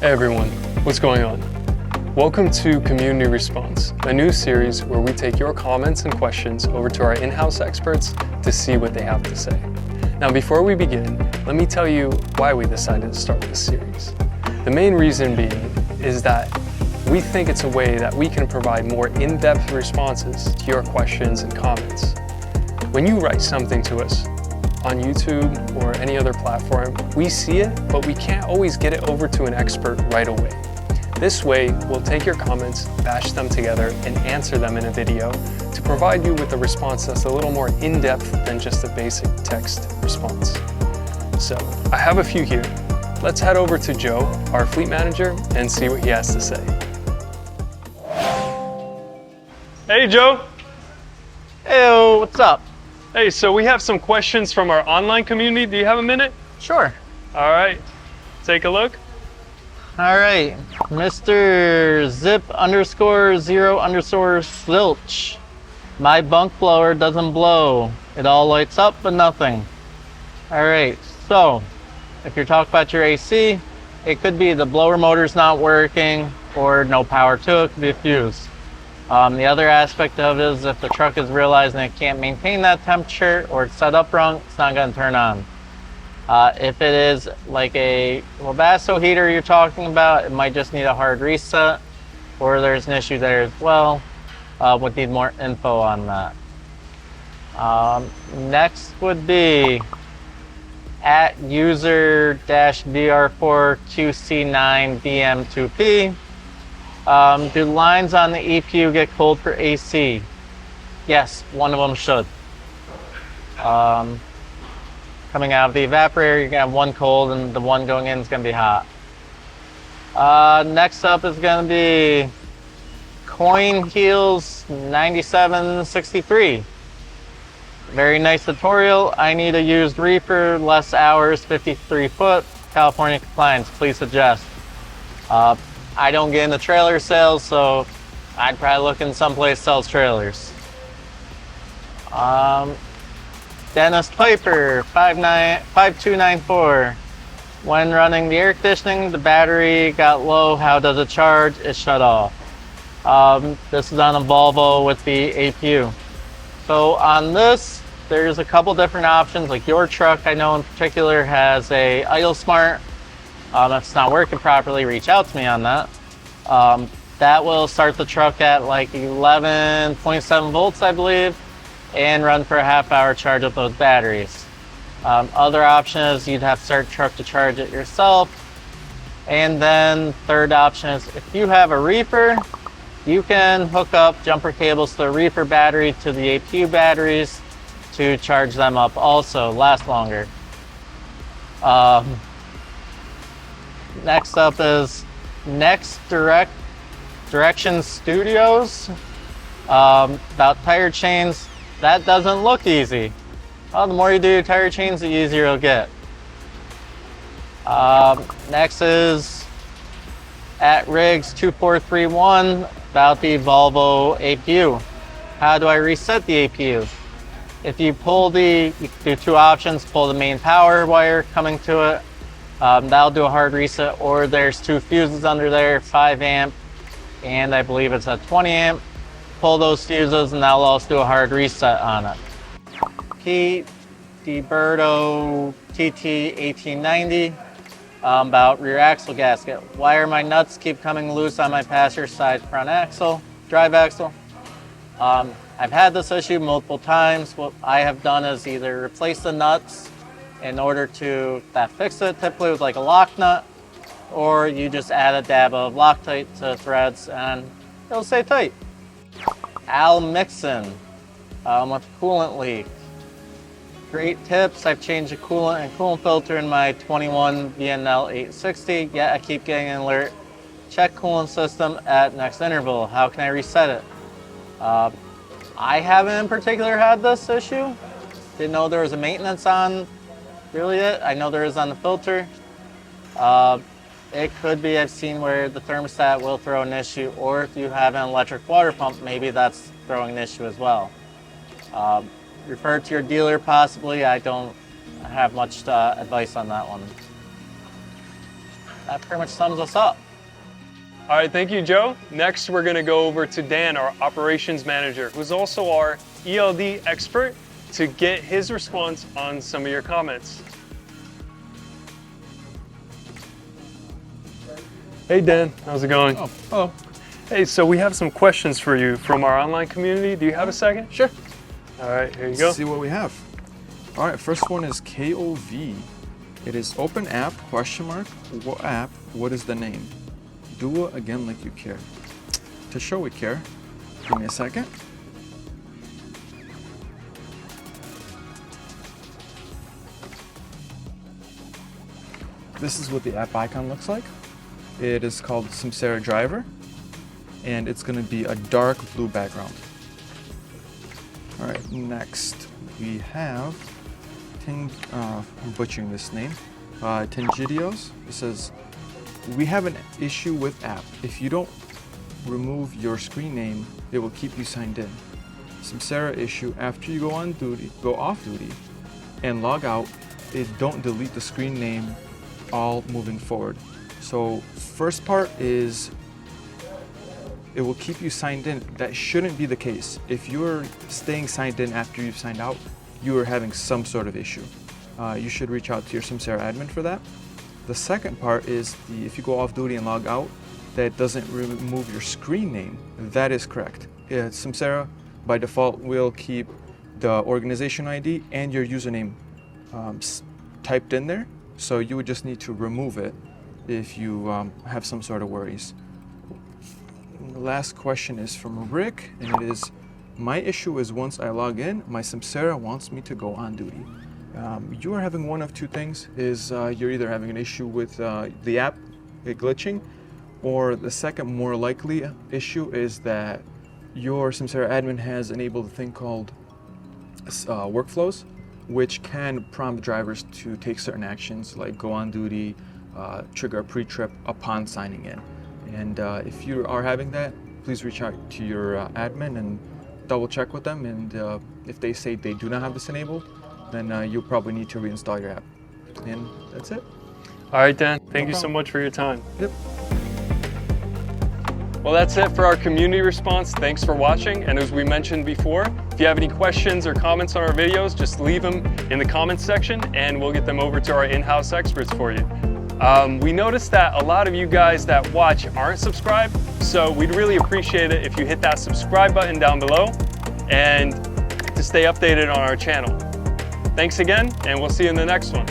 Hey everyone, what's going on? Welcome to Community Response, a new series where we take your comments and questions over to our in-house experts to see what they have to say. Now before we begin, let me tell you why we decided to start this series. The main reason being is that we think it's a way that we can provide more in-depth responses to your questions and comments. When you write something to us on YouTube or any other platform, we see it, but we can't always get it over to an expert right away. This way, we'll take your comments, bash them together, and answer them in a video to provide you with a response that's a little more in-depth than just a basic text response. So, I have a few here. Let's head over to Joe, our fleet manager, and see what he has to say. Hey Joe! Hey, what's up? Hey, so we have some questions from our online community. Do you have a minute? Sure. All right, take a look. All right, Mr. Zip_0_Zilch. My bunk blower doesn't blow. It all lights up, but nothing. All right, so if you're talking about your AC, it could be the blower motor's not working or no power to it. It could be a fuse. The other aspect of it is if the truck is realizing it can't maintain that temperature or it's set up wrong, it's not going to turn on. If it is like a Webasto heater you're talking about, it might just need a hard reset, or there's an issue there as well. Would need more info on that. Next would be at user-VR4QC9BM2P. Do lines on the EPU get cold for AC? Yes, one of them should. Coming out of the evaporator, you're gonna have one cold and the one going in is gonna be hot. Next up is gonna be Coin Heels 9763. Very nice tutorial. I need a used reefer, less hours, 53 foot, California compliance, please suggest. I don't get into trailer sales, so I'd probably look in someplace sells trailers. Dennis Piper, 5294. When running the air conditioning, the battery got low. How does it charge? It shut off. This is on a Volvo with the APU. So on this, there's a couple different options. Like your truck, I know in particular, has a Idle Smart. If it's not working properly, reach out to me on that. That will start the truck at like 11.7 volts, I believe, and run for a half-hour charge up those batteries. Other option is you'd have to start the truck to charge it yourself. And then third option is if you have a reefer, you can hook up jumper cables to the reefer battery to the APU batteries to charge them up also, last longer. Next up is Next Direction Studios. About tire chains, that doesn't look easy. Well, the more you do your tire chains, the easier it'll get. Next is at Riggs 2431 about the Volvo APU. How do I reset the APU? If you pull you can do two options, pull the main power wire coming to it. That'll do a hard reset, or there's two fuses under there, 5 amp, and I believe it's a 20 amp. Pull those fuses and that'll also do a hard reset on it. Pete DiBerto TT 1890 about rear axle gasket. Why are my nuts keep coming loose on my passenger side front axle, drive axle? I've had this issue multiple times. What I have done is either replace the nuts in order to fix it, typically with like a lock nut, or you just add a dab of Loctite to threads and it'll stay tight. Al Mixon with coolant leak. Great tips. I've changed the coolant and coolant filter in my 21 VNL 860, yet I keep getting an alert. Check coolant system at next interval. How can I reset it? I haven't in particular had this issue. Didn't know there was a maintenance on really it. I know there is on the filter. It could be, I've seen where the thermostat will throw an issue, or if you have an electric water pump, maybe that's throwing an issue as well. Refer to your dealer possibly. I don't have much advice on that one. that pretty much sums us up. All right, thank you, Joe. Next, we're gonna go over to Dan, our operations manager, who's also our ELD expert, to get his response on some of your comments. Hey, Dan, how's it going? Oh, hello. Hey, so we have some questions for you from our online community. Do you have a second? Sure. All right, here you go. Let's see what we have. All right, first one is KOV. It is open app, question mark, what app, what is the name? Do it again like you care. To show we care, give me a second. This is what the app icon looks like. It is called Samsara Driver, and it's gonna be a dark blue background. All right, next we have, I'm butchering this name, Tingidios. It says, we have an issue with app. If you don't remove your screen name, it will keep you signed in. Samsara issue, after you go off duty and log out, it don't delete the screen name all moving forward. So first part is, it will keep you signed in. That shouldn't be the case. If you're staying signed in after you've signed out, you are having some sort of issue. You should reach out to your Samsara admin for that. The second part is if you go off duty and log out, that doesn't remove your screen name. That is correct. Samsara by default will keep the organization ID and your username typed in there. So you would just need to remove it if you have some sort of worries. And the last question is from Rick, and it is, my issue is once I log in, my Samsara wants me to go on duty. You are having one of two things, is you're either having an issue with the app glitching, or the second more likely issue is that your Samsara admin has enabled a thing called workflows, which can prompt drivers to take certain actions like go on duty, trigger a pre-trip upon signing in. And if you are having that, please reach out to your admin and double check with them. And if they say they do not have this enabled, then you'll probably need to reinstall your app. And that's it. All right, Dan, thank No you so problem. much for your time. Yep. Well, that's it for our community response. Thanks for watching. And as we mentioned before, if you have any questions or comments on our videos, just leave them in the comments section and we'll get them over to our in-house experts for you. We noticed that a lot of you guys that watch aren't subscribed, so we'd really appreciate it if you hit that subscribe button down below and to stay updated on our channel. Thanks again, and we'll see you in the next one.